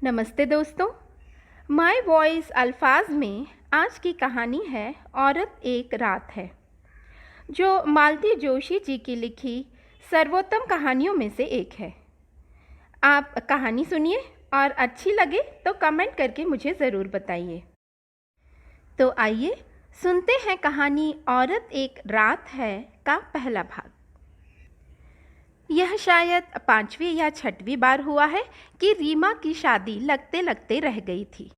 नमस्ते दोस्तों। My voice अल्फाज में आज की कहानी है औरत एक रात है, जो मालती जोशी जी की लिखी सर्वोत्तम कहानियों में से एक है। आप कहानी सुनिए और अच्छी लगे तो कमेंट करके मुझे ज़रूर बताइए। तो आइए सुनते हैं कहानी औरत एक रात है का पहला भाग। यह शायद 5वीं या 6वीं बार हुआ है कि रीमा की शादी लगते लगते रह गई थी।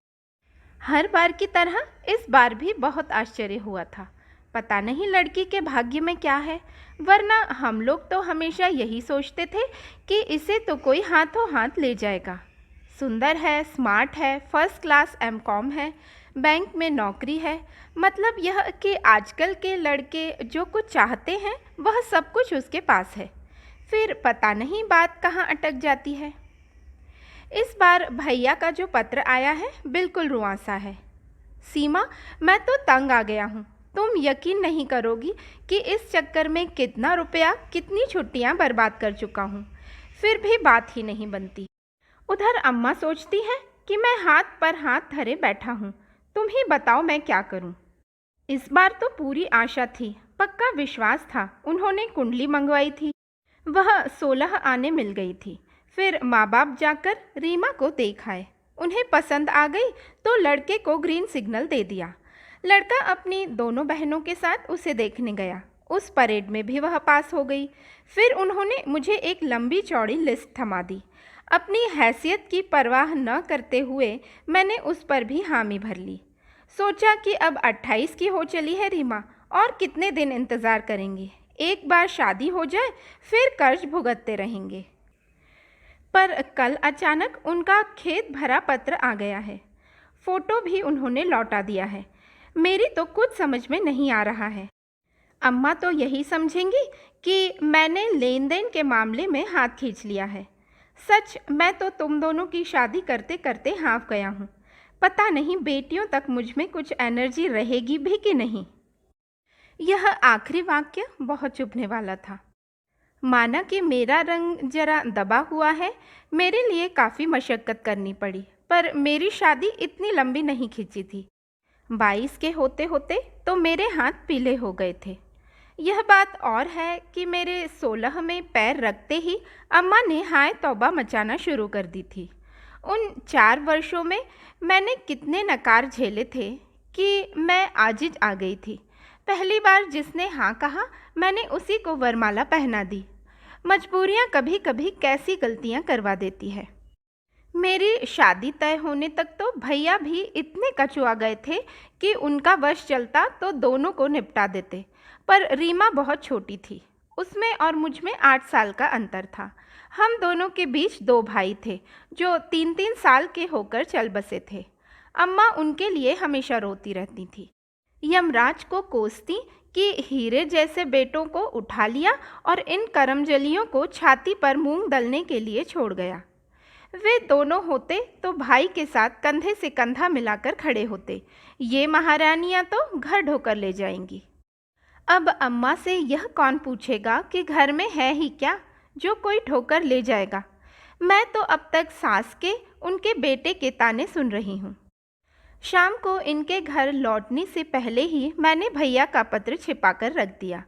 हर बार की तरह इस बार भी बहुत आश्चर्य हुआ था। पता नहीं लड़की के भाग्य में क्या है, वरना हम लोग तो हमेशा यही सोचते थे कि इसे तो कोई हाथों हाथ ले जाएगा। सुंदर है, स्मार्ट है, फर्स्ट क्लास एमकॉम है, बैंक में नौकरी है। मतलब यह कि आजकल के लड़के जो कुछ चाहते हैं वह सब कुछ उसके पास है। फिर पता नहीं बात कहाँ अटक जाती है। इस बार भैया का जो पत्र आया है बिल्कुल रुआंसा है। सीमा, मैं तो तंग आ गया हूँ। तुम यकीन नहीं करोगी कि इस चक्कर में कितना रुपया, कितनी छुट्टियाँ बर्बाद कर चुका हूँ, फिर भी बात ही नहीं बनती। उधर अम्मा सोचती हैं कि मैं हाथ पर हाथ धरे बैठा हूँ। तुम ही बताओ मैं क्या करूँ। इस बार तो पूरी आशा थी, पक्का विश्वास था। उन्होंने कुंडली मंगवाई थी, वह 16 आने मिल गई थी। फिर माँ बाप जाकर रीमा को देख आए, उन्हें पसंद आ गई तो लड़के को ग्रीन सिग्नल दे दिया। लड़का अपनी दोनों बहनों के साथ उसे देखने गया। उस परेड में भी वह पास हो गई। फिर उन्होंने मुझे एक लंबी चौड़ी लिस्ट थमा दी। अपनी हैसियत की परवाह न करते हुए मैंने उस पर भी हामी भर ली। सोचा कि अब 28 की हो चली है रीमा, और कितने दिन इंतज़ार करेंगे। एक बार शादी हो जाए फिर कर्ज भुगतते रहेंगे। पर कल अचानक उनका खेद भरा पत्र आ गया है। फोटो भी उन्होंने लौटा दिया है। मेरी तो कुछ समझ में नहीं आ रहा है। अम्मा तो यही समझेंगी कि मैंने लेन देन के मामले में हाथ खींच लिया है। सच, मैं तो तुम दोनों की शादी करते करते हाँफ गया हूँ। पता नहीं बेटियों तक मुझ में कुछ एनर्जी रहेगी भी कि नहीं। यह आखिरी वाक्य बहुत चुभने वाला था। माना कि मेरा रंग जरा दबा हुआ है, मेरे लिए काफ़ी मशक्क़त करनी पड़ी, पर मेरी शादी इतनी लंबी नहीं खींची थी। 22 के होते होते तो मेरे हाथ पीले हो गए थे। यह बात और है कि मेरे 16 में पैर रखते ही अम्मा ने हाय तौबा मचाना शुरू कर दी थी। उन 4 वर्षों में मैंने कितने नकार झेले थे कि मैं आजिज आ गई थी। पहली बार जिसने हाँ कहा, मैंने उसी को वरमाला पहना दी। मजबूरियाँ कभी कभी कैसी गलतियाँ करवा देती है। मेरी शादी तय होने तक तो भैया भी इतने कचुआ गए थे कि उनका वश चलता तो दोनों को निपटा देते। पर रीमा बहुत छोटी थी, उसमें और मुझ में 8 साल का अंतर था। हम दोनों के बीच 2 भाई थे जो 3-3 साल के होकर चल बसे थे। अम्मा उनके लिए हमेशा रोती रहती थी, यमराज को कोसती कि हीरे जैसे बेटों को उठा लिया और इन करमजलियों को छाती पर मूंग दलने के लिए छोड़ गया। वे दोनों होते तो भाई के साथ कंधे से कंधा मिलाकर खड़े होते। ये महारानियां तो घर ढोकर ले जाएंगी। अब अम्मा से यह कौन पूछेगा कि घर में है ही क्या जो कोई ठोकर ले जाएगा। मैं तो अब तक सास के, उनके बेटे के ताने सुन रही हूँ। शाम को इनके घर लौटने से पहले ही मैंने भैया का पत्र छिपाकर रख दिया।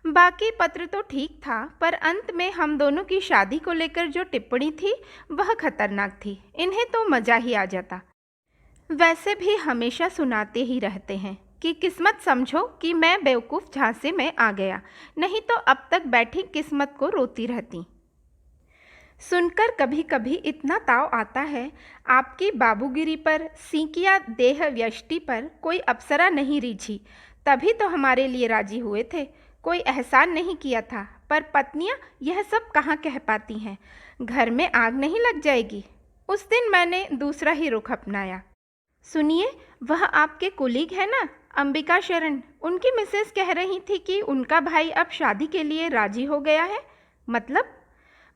बाकी पत्र तो ठीक था, पर अंत में हम दोनों की शादी को लेकर जो टिप्पणी थी वह खतरनाक थी। इन्हें तो मज़ा ही आ जाता। वैसे भी हमेशा सुनाते ही रहते हैं कि किस्मत समझो कि मैं बेवकूफ़ झांसे में आ गया, नहीं तो अब तक बैठी किस्मत को रोती रहती। सुनकर कभी कभी इतना ताव आता है, आपकी बाबूगिरी पर, सीकिया देह व्यष्टि पर कोई अप्सरा नहीं रीझी, तभी तो हमारे लिए राजी हुए थे। कोई एहसान नहीं किया था। पर पत्नियां यह सब कहाँ कह पाती हैं। घर में आग नहीं लग जाएगी। उस दिन मैंने दूसरा ही रुख अपनाया। सुनिए, वह आपके कुलीग है ना, अंबिका शरण, उनकी मिसेस कह रही थी कि उनका भाई अब शादी के लिए राजी हो गया है।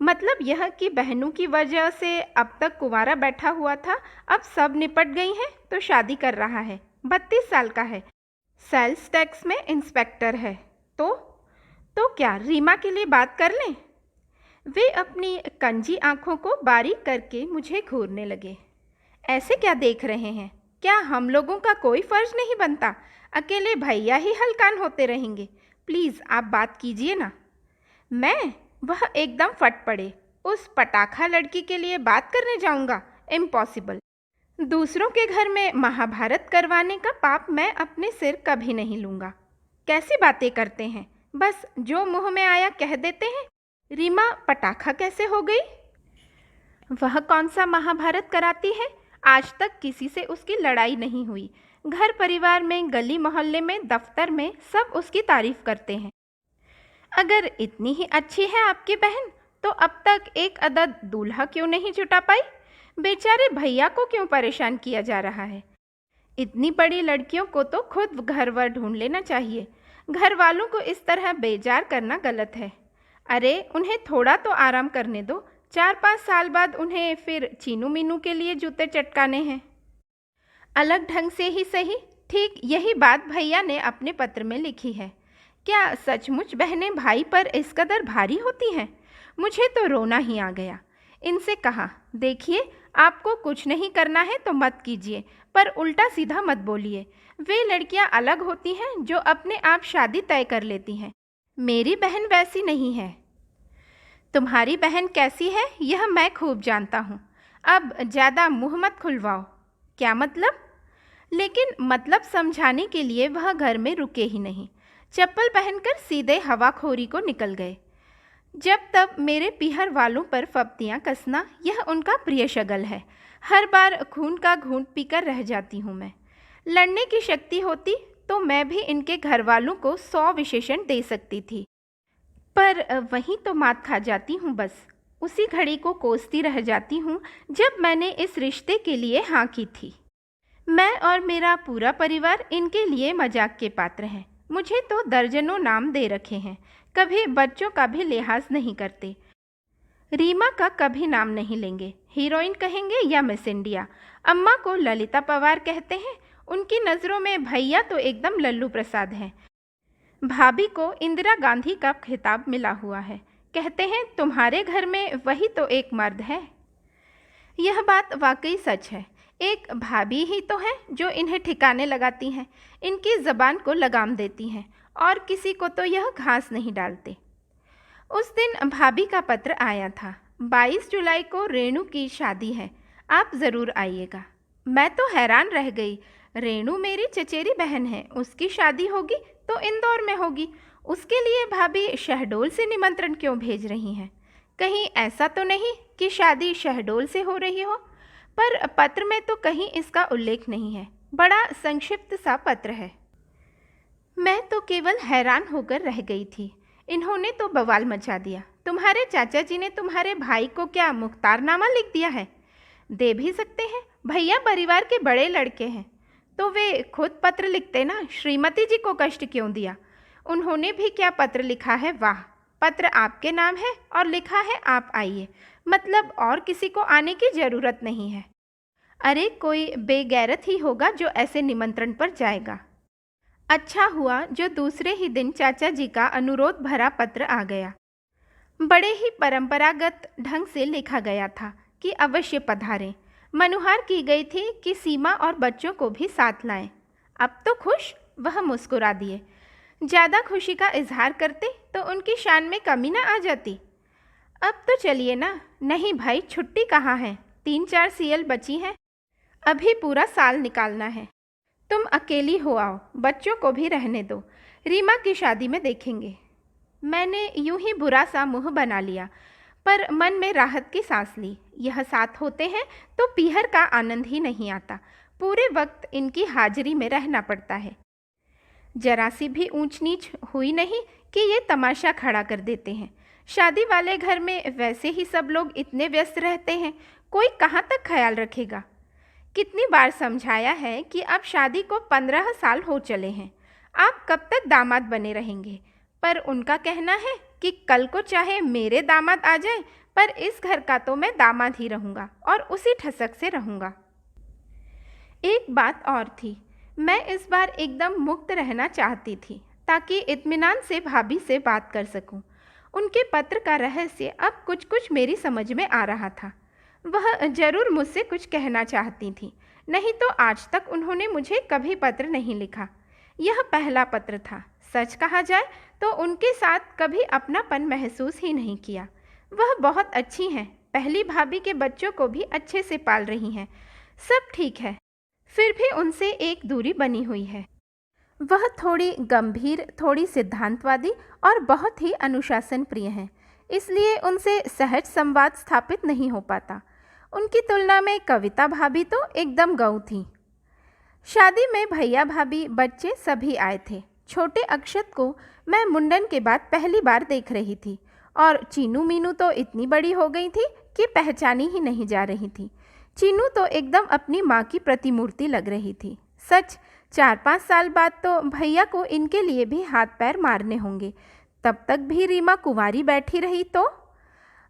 मतलब यह कि बहनों की वजह से अब तक कुंवारा बैठा हुआ था, अब सब निपट गई हैं तो शादी कर रहा है। 32 साल का है, सेल्स टैक्स में इंस्पेक्टर है। तो क्या रीमा के लिए बात कर लें? वे अपनी कंजी आंखों को बारीक करके मुझे घूरने लगे। ऐसे क्या देख रहे हैं? क्या हम लोगों का कोई फर्ज नहीं बनता? अकेले भैया ही हलकान होते रहेंगे? प्लीज़ आप बात कीजिए ना। मैं? वह एकदम फट पड़े। उस पटाखा लड़की के लिए बात करने जाऊंगा? इम्पॉसिबल। दूसरों के घर में महाभारत करवाने का पाप मैं अपने सिर कभी नहीं लूँगा। कैसी बातें करते हैं? बस जो मुंह में आया कह देते हैं। रीमा पटाखा कैसे हो गई? वह कौन सा महाभारत कराती है? आज तक किसी से उसकी लड़ाई नहीं हुई। घर परिवार में, गली मोहल्ले में, दफ्तर में सब उसकी तारीफ करते हैं। अगर इतनी ही अच्छी है आपकी बहन तो अब तक एक अदद दूल्हा क्यों नहीं जुटा पाई? बेचारे भैया को क्यों परेशान किया जा रहा है? इतनी बड़ी लड़कियों को तो खुद घर वर ढूंढ लेना चाहिए। घर वालों को इस तरह बेजार करना गलत है। अरे उन्हें थोड़ा तो आराम करने दो। 4-5 साल बाद उन्हें फिर चीनू मीनू के लिए जूते चटकाने हैं। अलग ढंग से ही सही। ठीक यही बात भैया ने अपने पत्र में लिखी है। क्या सचमुच बहनें भाई पर इस कदर भारी होती हैं? मुझे तो रोना ही आ गया। इनसे कहा, देखिए आपको कुछ नहीं करना है तो मत कीजिए, पर उल्टा सीधा मत बोलिए। वे लड़कियां अलग होती हैं जो अपने आप शादी तय कर लेती हैं। मेरी बहन वैसी नहीं है। तुम्हारी बहन कैसी है यह मैं खूब जानता हूँ। अब ज़्यादा मुँह मत खुलवाओ। क्या मतलब? लेकिन मतलब समझाने के लिए वह घर में रुके ही नहीं। चप्पल पहनकर सीधे हवाखोरी को निकल गए। जब तब मेरे पीहर वालों पर फप्तियाँ कसना यह उनका प्रिय शगल है। हर बार खून का घूंट पीकर रह जाती हूँ मैं। लड़ने की शक्ति होती तो मैं भी इनके घर वालों को 100 विशेषण दे सकती थी, पर वहीं तो मात खा जाती हूँ। बस उसी घड़ी को कोसती रह जाती हूँ जब मैंने इस रिश्ते के लिए हाँ की थी। मैं और मेरा पूरा परिवार इनके लिए मजाक के पात्र हैं। मुझे तो दर्जनों नाम दे रखे हैं। कभी बच्चों का भी लिहाज नहीं करते। रीमा का कभी नाम नहीं लेंगे। हीरोइन कहेंगे या मिस इंडिया। अम्मा को ललिता पवार कहते हैं। उनकी नज़रों में भैया तो एकदम लल्लू प्रसाद हैं। भाभी को इंदिरा गांधी का खिताब मिला हुआ है। कहते हैं तुम्हारे घर में वही तो एक मर्द है। यह बात वाकई सच है। एक भाभी ही तो है जो इन्हें ठिकाने लगाती हैं, इनकी ज़बान को लगाम देती हैं, और किसी को तो यह घास नहीं डालते। उस दिन भाभी का पत्र आया था। 22 जुलाई को रेणु की शादी है, आप ज़रूर आइएगा। मैं तो हैरान रह गई। रेणु मेरी चचेरी बहन है, उसकी शादी होगी तो इंदौर में होगी। उसके लिए भाभी शहडोल से निमंत्रण क्यों भेज रही हैं? कहीं ऐसा तो नहीं कि शादी शहडोल से हो रही हो? पर पत्र में तो कहीं इसका उल्लेख नहीं है। बड़ा संक्षिप्त सा पत्र है। मैं तो केवल हैरान होकर रह गई थी। इन्होंने तो बवाल मचा दिया। तुम्हारे चाचा जी ने तुम्हारे भाई को क्या मुख्तारनामा लिख दिया है? दे भी सकते हैं, भैया परिवार के बड़े लड़के हैं। तो वे खुद पत्र लिखते ना, श्रीमती जी को कष्ट क्यों दिया? उन्होंने भी क्या पत्र लिखा है? वाह, पत्र आपके नाम है और लिखा है आप आइए, मतलब और किसी को आने की ज़रूरत नहीं है। अरे कोई बेगैरत ही होगा जो ऐसे निमंत्रण पर जाएगा। अच्छा हुआ जो दूसरे ही दिन चाचा जी का अनुरोध भरा पत्र आ गया। बड़े ही परंपरागत ढंग से लिखा गया था कि अवश्य पधारें। मनुहार की गई थी कि सीमा और बच्चों को भी साथ लाएं। अब तो खुश? वह मुस्कुरा दिए। ज़्यादा खुशी का इजहार करते तो उनकी शान में कमी ना आ जाती। अब तो चलिए ना। नहीं भाई, छुट्टी कहाँ है? 3-4 सीएल बची हैं, अभी पूरा साल निकालना है। तुम अकेली हो आओ, बच्चों को भी रहने दो, रीमा की शादी में देखेंगे। मैंने यूं ही बुरा सा मुंह बना लिया, पर मन में राहत की सांस ली। यह साथ होते हैं तो पीहर का आनंद ही नहीं आता। पूरे वक्त इनकी हाजिरी में रहना पड़ता है। जरा सी भी ऊंच नीच हुई नहीं कि ये तमाशा खड़ा कर देते हैं। शादी वाले घर में वैसे ही सब लोग इतने व्यस्त रहते हैं, कोई कहाँ तक ख्याल रखेगा। कितनी बार समझाया है कि अब शादी को 15 साल हो चले हैं, आप कब तक दामाद बने रहेंगे, पर उनका कहना है कि कल को चाहे मेरे दामाद आ जाए, पर इस घर का तो मैं दामाद ही रहूँगा और उसी ठसक से रहूँगा। एक बात और थी, मैं इस बार एकदम मुक्त रहना चाहती थी ताकि इत्मीनान से भाभी से बात कर सकूं। उनके पत्र का रहस्य अब कुछ कुछ मेरी समझ में आ रहा था। वह जरूर मुझसे कुछ कहना चाहती थी, नहीं तो आज तक उन्होंने मुझे कभी पत्र नहीं लिखा। यह पहला पत्र था। सच कहा जाए तो उनके साथ कभी अपनापन महसूस ही नहीं किया। वह बहुत अच्छी हैं, पहली भाभी के बच्चों को भी अच्छे से पाल रही हैं, सब ठीक है। फिर भी उनसे एक दूरी बनी हुई है। वह थोड़ी गंभीर, थोड़ी सिद्धांतवादी और बहुत ही अनुशासन प्रिय हैं, इसलिए उनसे सहज संवाद स्थापित नहीं हो पाता। उनकी तुलना में कविता भाभी तो एकदम गऊ थी। शादी में भैया भाभी, बच्चे सभी आए थे। छोटे अक्षत को मैं मुंडन के बाद पहली बार देख रही थी और चीनू मीनू तो इतनी बड़ी हो गई थी कि पहचानी ही नहीं जा रही थी। चीनू तो एकदम अपनी माँ की प्रतिमूर्ति लग रही थी। सच 4-5 साल बाद तो भैया को इनके लिए भी हाथ पैर मारने होंगे। तब तक भी रीमा कुंवारी बैठी रही तो।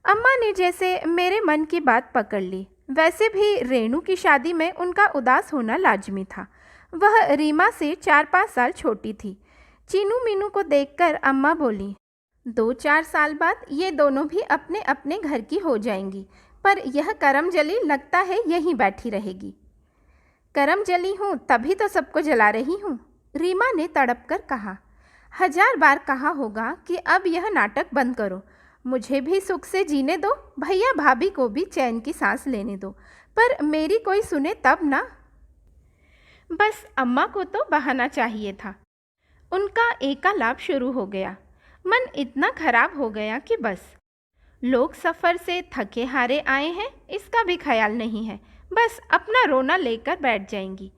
अम्मा ने जैसे मेरे मन की बात पकड़ ली। वैसे भी रेणु की शादी में उनका उदास होना लाजमी था। वह रीमा से 4-5 साल छोटी थी। चीनू मीनू को देखकर अम्मा बोली, 2-4 साल बाद ये दोनों भी अपने अपने घर की हो जाएंगी, पर यह करमजली लगता है यहीं बैठी रहेगी। करमजली हूँ तभी तो सबको जला रही हूँ, रीमा ने तड़प कर कहा। 1000 बार कहा होगा कि अब यह नाटक बंद करो, मुझे भी सुख से जीने दो, भैया भाभी को भी चैन की सांस लेने दो, पर मेरी कोई सुने तब ना। बस अम्मा को तो बहाना चाहिए था। उनका एकालाप शुरू हो गया। मन इतना खराब हो गया कि बस। लोग सफ़र से थके हारे आए हैं, इसका भी ख्याल नहीं है, बस अपना रोना लेकर बैठ जाएंगी।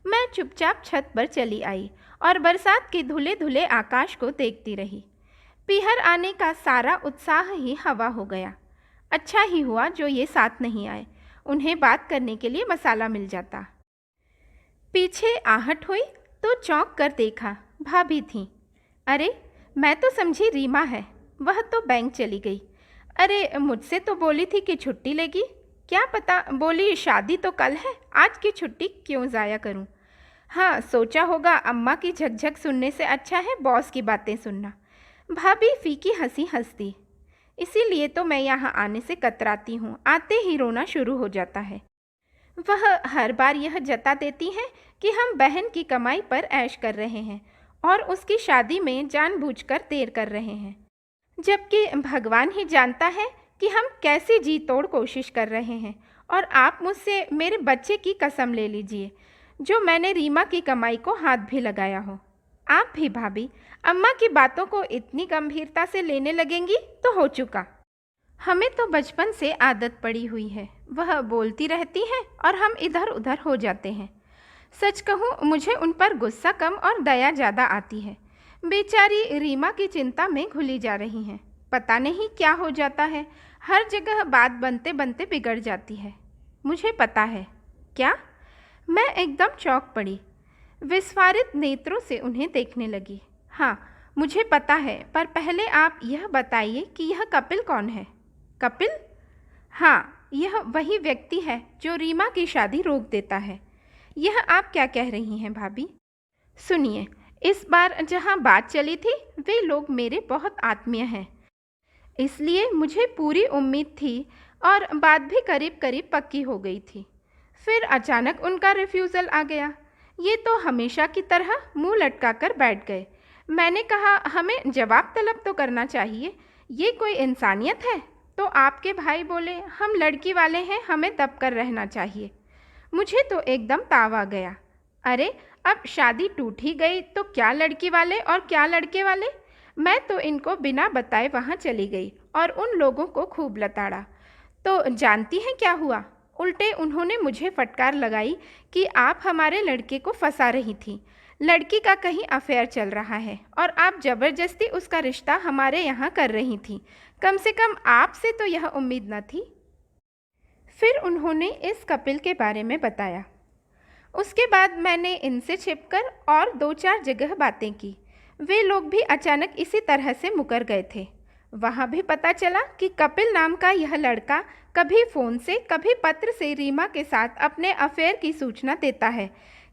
मैं चुपचाप छत पर चली आई और बरसात के धुले धुले आकाश को देखती रही। पीहर आने का सारा उत्साह ही हवा हो गया। अच्छा ही हुआ जो ये साथ नहीं आए, उन्हें बात करने के लिए मसाला मिल जाता। पीछे आहट हुई तो चौंक कर देखा, भाभी थी। अरे मैं तो समझी रीमा है, वह तो बैंक चली गई। अरे मुझसे तो बोली थी कि छुट्टी लेगी, क्या पता बोली शादी तो कल है, आज की छुट्टी क्यों ज़ाया करूं। हाँ, सोचा होगा अम्मा की झकझक सुनने से अच्छा है बॉस की बातें सुनना। भाभी फीकी हंसी हंसती। इसीलिए तो मैं यहाँ आने से कतराती हूँ, आते ही रोना शुरू हो जाता है। वह हर बार यह जता देती हैं कि हम बहन की कमाई पर ऐश कर रहे हैं और उसकी शादी में जानबूझकर देर कर रहे हैं, जबकि भगवान ही जानता है कि हम कैसी जी तोड़ कोशिश कर रहे हैं। और आप मुझसे मेरे बच्चे की कसम ले लीजिए, जो मैंने रीमा की कमाई को हाथ भी लगाया हो। आप भी भाभी अम्मा की बातों को इतनी गंभीरता से लेने लगेंगी तो हो चुका। हमें तो बचपन से आदत पड़ी हुई है, वह बोलती रहती हैं और हम इधर उधर हो जाते हैं। सच कहूँ मुझे उन पर गुस्सा कम और दया ज़्यादा आती है। बेचारी रीमा की चिंता में घुली जा रही हैं। पता नहीं क्या हो जाता है, हर जगह बात बनते बनते बिगड़ जाती है। मुझे पता है। क्या? मैं एकदम चौंक पड़ी, विस्फारित नेत्रों से उन्हें देखने लगी। हाँ मुझे पता है, पर पहले आप यह बताइए कि यह कपिल कौन है? कपिल? हाँ, यह वही व्यक्ति है जो रीमा की शादी रोक देता है। यह आप क्या कह रही हैं भाभी? सुनिए, इस बार जहाँ बात चली थी वे लोग मेरे बहुत आत्मीय हैं, इसलिए मुझे पूरी उम्मीद थी और बात भी करीब करीब पक्की हो गई थी। फिर अचानक उनका रिफ्यूज़ल आ गया। ये तो हमेशा की तरह मुंह लटका कर बैठ गए। मैंने कहा हमें जवाब तलब तो करना चाहिए, ये कोई इंसानियत है? तो आपके भाई बोले हम लड़की वाले हैं, हमें दब कर रहना चाहिए। मुझे तो एकदम ताव आ गया। अरे अब शादी टूट ही गई तो क्या लड़की वाले और क्या लड़के वाले। मैं तो इनको बिना बताए वहाँ चली गई और उन लोगों को खूब लताड़ा। तो जानती हैं क्या हुआ? उल्टे उन्होंने मुझे फटकार लगाई कि आप हमारे लड़के को फंसा रही थी, लड़की का कहीं अफेयर चल रहा है और आप ज़बरदस्ती उसका रिश्ता हमारे यहाँ कर रही थी। कम से कम आपसे तो यह उम्मीद न थी। फिर उन्होंने इस कपिल के बारे में बताया। उसके बाद मैंने इनसे छिपकर और 2-4 जगह बातें की। वे लोग भी अचानक इसी तरह से मुकर गए थे। वहाँ भी पता चला कि कपिल नाम का यह लड़का कभी फ़ोन से कभी पत्र से रीमा के साथ अपने अफेयर की सूचना देता है।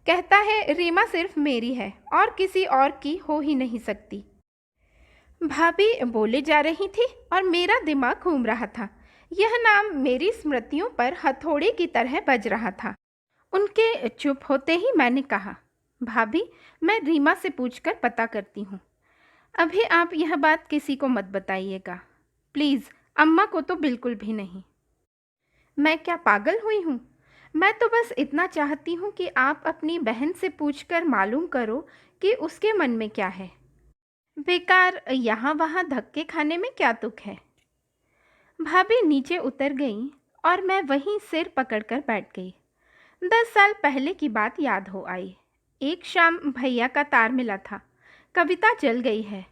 कहता है रीमा सिर्फ मेरी है और किसी और की हो ही नहीं सकती। भाभी बोले जा रही थी और मेरा दिमाग घूम रहा था। यह नाम मेरी स्मृतियों पर हथौड़े की तरह बज रहा था। उनके चुप होते ही मैंने कहा, भाभी, मैं रीमा से पूछकर पता करती हूँ। अभी आप यह बात किसी को मत बताइएगा प्लीज़, अम्मा को तो बिल्कुल भी नहीं। मैं क्या पागल हुई हूँ? मैं तो बस इतना चाहती हूँ कि आप अपनी बहन से पूछकर मालूम करो कि उसके मन में क्या है। बेकार यहाँ वहाँ धक्के खाने में क्या तुक है। भाभी नीचे उतर गईं और मैं वहीं सिर पकड़कर बैठ गई। 10 साल पहले की बात याद हो आई। एक शाम भैया का तार मिला था, कविता जल गई है,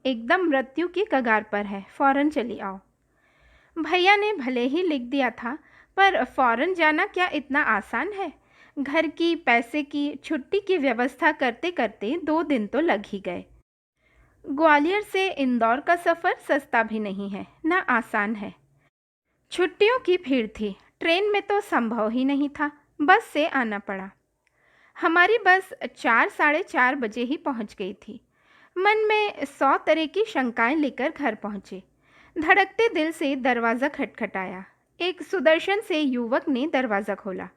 एकदम मृत्यु की कगार पर है, फौरन चली आओ। भैया ने भले ही लिख दिया था, पर फौरन जाना क्या इतना आसान है? घर की, पैसे की, छुट्टी की व्यवस्था करते करते 2 दिन तो लग ही गए। ग्वालियर से इंदौर का सफ़र सस्ता भी नहीं है, ना आसान है। छुट्टियों की भीड़ थी, ट्रेन में तो संभव ही नहीं था, बस से आना पड़ा। हमारी बस 4 साढ़े 4 बजे ही पहुंच गई थी। मन में 100 तरह की शंकाएं लेकर घर पहुंचे। धड़कते दिल से दरवाज़ा खटखटाया। एक सुदर्शन से युवक ने दरवाज़ा खोला।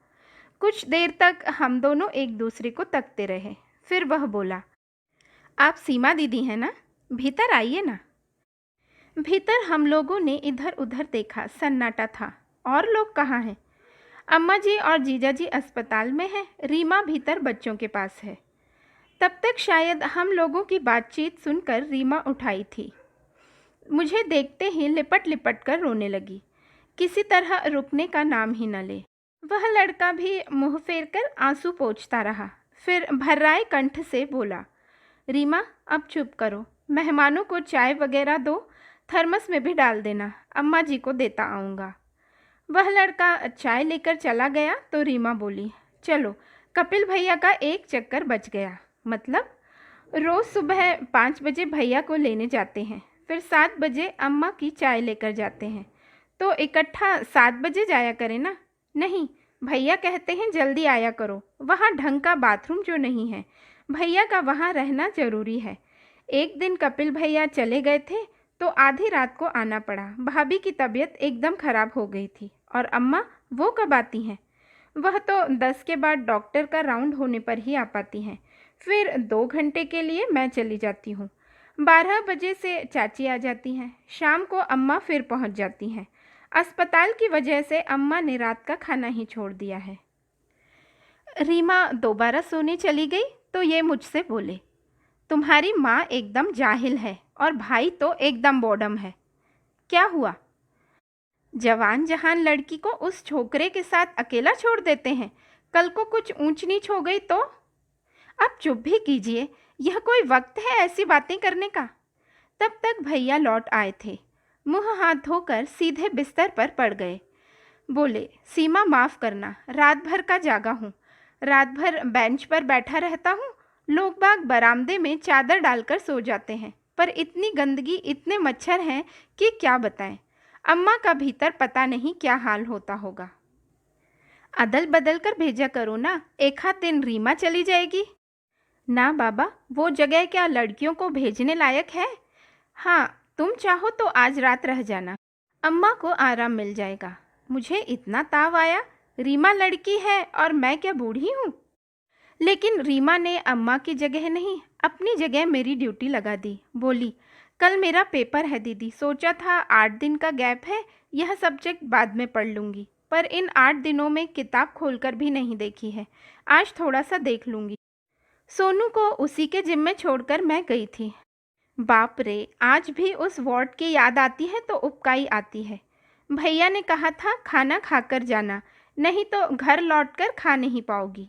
कुछ देर तक हम दोनों एक दूसरे को तकते रहे। फिर वह बोला, आप सीमा दीदी हैं ना? भीतर आइए ना। भीतर हम लोगों ने इधर उधर देखा, सन्नाटा था। और लोग कहाँ हैं? अम्मा जी और जीजा जी अस्पताल में हैं, रीमा भीतर बच्चों के पास है। तब तक शायद हम लोगों की बातचीत सुनकर रीमा उठाई थी। मुझे देखते ही लिपट लिपट कर रोने लगी, किसी तरह रुकने का नाम ही न ले। वह लड़का भी मुंह फेर कर आंसू पोंछता रहा। फिर भर्राए कंठ से बोला, रीमा अब चुप करो, मेहमानों को चाय वगैरह दो, थर्मस में भी डाल देना, अम्मा जी को देता आऊँगा। वह लड़का चाय लेकर चला गया तो रीमा बोली, चलो कपिल भैया का एक चक्कर बच गया। मतलब? रोज़ सुबह 5 बजे भैया को लेने जाते हैं, फिर 7 बजे अम्मा की चाय लेकर जाते हैं, तो इकट्ठा 7 बजे जाया करें ना। नहीं, भैया कहते हैं जल्दी आया करो, वहाँ ढंग का बाथरूम जो नहीं है, भैया का वहाँ रहना ज़रूरी है। एक दिन कपिल भैया चले गए थे तो आधी रात को आना पड़ा। भाभी की तबीयत एकदम ख़राब हो गई थी। और अम्मा, वो कब आती हैं? वह तो 10 के बाद डॉक्टर का राउंड होने पर ही आ पाती हैं। फिर 2 घंटे के लिए मैं चली जाती हूँ। 12 बजे से चाची आ जाती हैं। शाम को अम्मा फिर पहुँच जाती हैं। अस्पताल की वजह से अम्मा ने रात का खाना ही छोड़ दिया है। रीमा दोबारा सोने चली गई तो ये मुझसे बोले, तुम्हारी माँ एकदम जाहिल है और भाई तो एकदम बॉडम है। क्या हुआ? जवान जहान लड़की को उस छोकरे के साथ अकेला छोड़ देते हैं, कल को कुछ ऊंच नीच हो गई तो? अब चुप भी कीजिए, यह कोई वक्त है ऐसी बातें करने का? तब तक भैया लौट आए थे। मुंह हाथ धोकर सीधे बिस्तर पर पड़ गए। बोले, सीमा माफ़ करना, रात भर का जागा हूँ, रात भर बेंच पर बैठा रहता हूँ। लोग बाग बरामदे में चादर डालकर सो जाते हैं, पर इतनी गंदगी, इतने मच्छर हैं कि क्या बताएं। अम्मा का भीतर पता नहीं क्या हाल होता होगा। अदल बदल कर भेजा करो ना, एक आध दिन रीमा चली जाएगी। ना बाबा, वो जगह क्या लड़कियों को भेजने लायक है? हाँ, तुम चाहो तो आज रात रह जाना, अम्मा को आराम मिल जाएगा। मुझे इतना ताव आया, रीमा लड़की है और मैं क्या बूढ़ी हूँ? लेकिन रीमा ने अम्मा की जगह नहीं, अपनी जगह मेरी ड्यूटी लगा दी। बोली, कल मेरा पेपर है दीदी, सोचा था 8 दिन का गैप है, यह सब्जेक्ट बाद में पढ़ लूँगी, पर इन 8 दिनों में किताब खोलकर भी नहीं देखी है, आज थोड़ा सा देख लूँगी। सोनू को उसी के जिम में छोड़कर मैं गई थी। बाप रे, आज भी उस वार्ड की याद आती है तो उबकाई आती है। भैया ने कहा था खाना खाकर जाना, नहीं तो घर लौटकर खा नहीं पाओगी,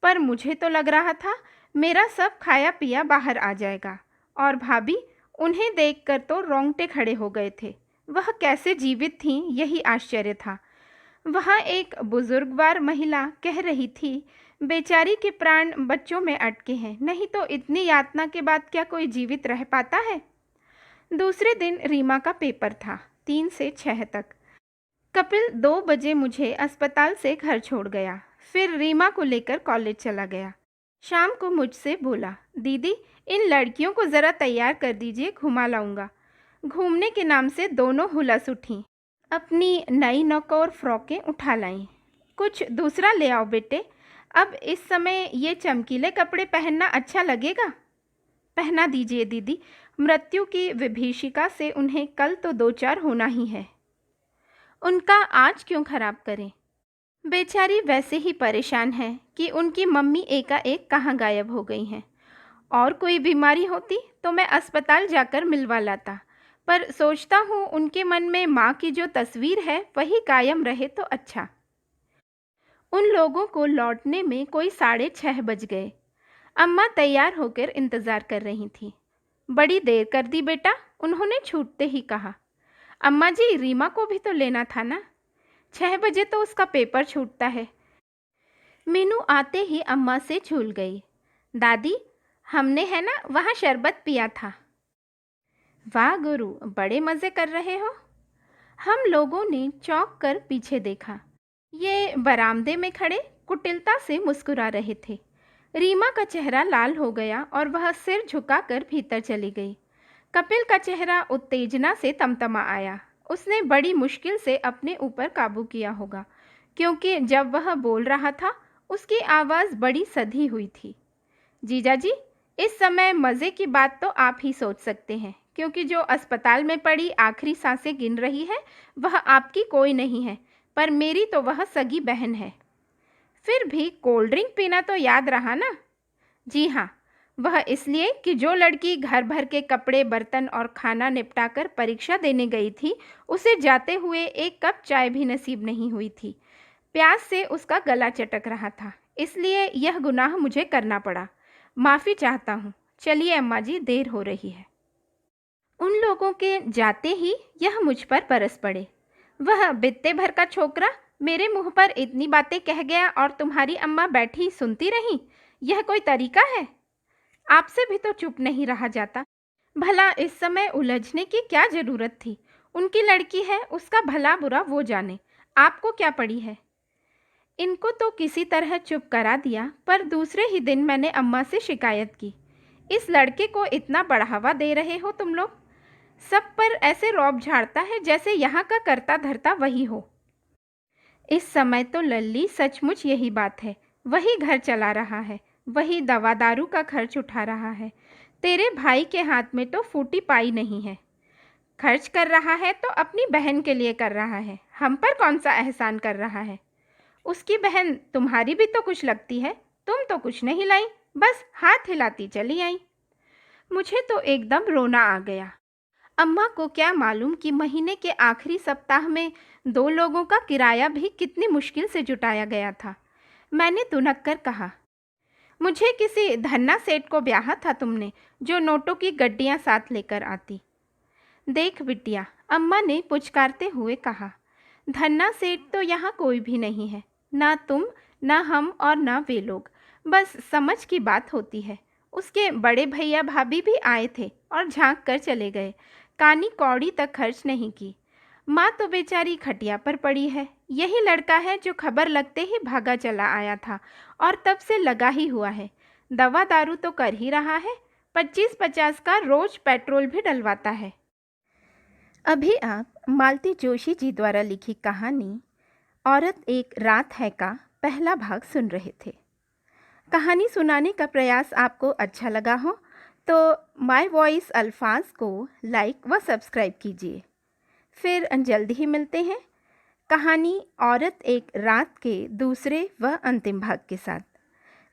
पर मुझे तो लग रहा था मेरा सब खाया पिया बाहर आ जाएगा। और भाभी, उन्हें देखकर तो रोंगटे खड़े हो गए थे। वह कैसे जीवित थीं, यही आश्चर्य था। वहाँ एक बुजुर्गवार महिला कह रही थी, बेचारी के प्राण बच्चों में अटके हैं, नहीं तो इतनी यातना के बाद क्या कोई जीवित रह पाता है। दूसरे दिन रीमा का पेपर था, 3 से 6 तक। कपिल 2 बजे मुझे अस्पताल से घर छोड़ गया, फिर रीमा को लेकर कॉलेज चला गया। शाम को मुझसे बोला, दीदी इन लड़कियों को ज़रा तैयार कर दीजिए, घुमा लाऊंगा। घूमने के नाम से दोनों हुलस उठीं। अपनी नई नौकोर फ्रॉकें उठा लाई। कुछ दूसरा ले आओ बेटे, अब इस समय ये चमकीले कपड़े पहनना अच्छा लगेगा। पहना दीजिए दीदी, मृत्यु की विभीषिका से उन्हें कल तो दो चार होना ही है। उनका आज क्यों खराब करें? बेचारी वैसे ही परेशान है कि उनकी मम्मी एकाएक कहाँ गायब हो गई हैं। और कोई बीमारी होती तो मैं अस्पताल जाकर मिलवा लाता, पर सोचता हूँ उनके मन में माँ की जो तस्वीर है वही कायम रहे तो अच्छा। उन लोगों को लौटने में कोई 6:30 बज गए। अम्मा तैयार होकर इंतज़ार कर रही थी। बड़ी देर कर दी बेटा, उन्होंने छूटते ही कहा। अम्मा जी, रीमा को भी तो लेना था ना, 6 बजे तो उसका पेपर छूटता है। मीनू आते ही अम्मा से झूल गई। दादी, हमने है ना वहाँ शरबत पिया था। वाह गुरु, बड़े मज़े कर रहे हो। हम लोगों ने चौंक कर पीछे देखा। ये बरामदे में खड़े कुटिलता से मुस्कुरा रहे थे। रीमा का चेहरा लाल हो गया और वह सिर झुकाकर भीतर चली गई। कपिल का चेहरा उत्तेजना से तमतमा आया। उसने बड़ी मुश्किल से अपने ऊपर काबू किया होगा, क्योंकि जब वह बोल रहा था उसकी आवाज़ बड़ी सधी हुई थी। जीजा जी, इस समय मज़े की बात तो आप ही सोच सकते हैं, क्योंकि जो अस्पताल में पड़ी आखिरी सांसें गिन रही है वह आपकी कोई नहीं है, पर मेरी तो वह सगी बहन है। फिर भी कोल्ड ड्रिंक पीना तो याद रहा ना? जी हाँ, वह इसलिए कि जो लड़की घर भर के कपड़े, बर्तन और खाना निपटाकर परीक्षा देने गई थी, उसे जाते हुए एक कप चाय भी नसीब नहीं हुई थी। प्यास से उसका गला चटक रहा था, इसलिए यह गुनाह मुझे करना पड़ा। माफ़ी चाहता हूँ। चलिए अम्मा जी, देर हो रही है। उन लोगों के जाते ही यह मुझ पर बरस पड़े। वह बित्ते भर का छोकरा मेरे मुंह पर इतनी बातें कह गया और तुम्हारी अम्मा बैठी सुनती रही। यह कोई तरीका है? आपसे भी तो चुप नहीं रहा जाता। भला इस समय उलझने की क्या ज़रूरत थी? उनकी लड़की है, उसका भला बुरा वो जाने, आपको क्या पड़ी है? इनको तो किसी तरह चुप करा दिया, पर दूसरे ही दिन मैंने अम्मा से शिकायत की। इस लड़के को इतना बढ़ावा दे रहे हो तुम लोग, सब पर ऐसे रौब झाड़ता है जैसे यहाँ का करता धरता वही हो। इस समय तो लल्ली सचमुच यही बात है, वही घर चला रहा है, वही दवा दारू का खर्च उठा रहा है। तेरे भाई के हाथ में तो फूटी पाई नहीं है। खर्च कर रहा है तो अपनी बहन के लिए कर रहा है, हम पर कौन सा एहसान कर रहा है? उसकी बहन तुम्हारी भी तो कुछ लगती है, तुम तो कुछ नहीं लाई, बस हाथ हिलाती चली आई। मुझे तो एकदम रोना आ गया। अम्मा को क्या मालूम कि महीने के आखिरी सप्ताह में 2 लोगों का किराया भी कितनी मुश्किल से जुटाया गया था। मैंने तुनक कर कहा, मुझे किसी धन्ना सेठ को ब्याहा था तुमने, जो नोटों की गड्डियाँ साथ लेकर आती। देख बिटिया, अम्मा ने पुचकारते हुए कहा, धन्ना सेठ तो यहाँ कोई भी नहीं है, ना तुम, ना हम और ना वे लोग। बस समझ की बात होती है। उसके बड़े भैया भाभी भी आए थे और झांक कर चले गए, कानी कौड़ी तक खर्च नहीं की। माँ तो बेचारी खटिया पर पड़ी है। यही लड़का है जो खबर लगते ही भागा चला आया था और तब से लगा ही हुआ है। दवा दारू तो कर ही रहा है, 25-50 का रोज पेट्रोल भी डलवाता है। अभी आप मालती जोशी जी द्वारा लिखी कहानी औरत एक रात है का पहला भाग सुन रहे थे। कहानी सुनाने का प्रयास आपको अच्छा लगा हो तो माय वॉइस अल्फाज को लाइक व सब्सक्राइब कीजिए। फिर जल्द ही मिलते हैं कहानी औरत एक रात के दूसरे व अंतिम भाग के साथ।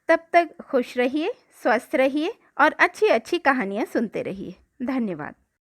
तब तक खुश रहिए, स्वस्थ रहिए और अच्छी अच्छी कहानियाँ सुनते रहिए। धन्यवाद।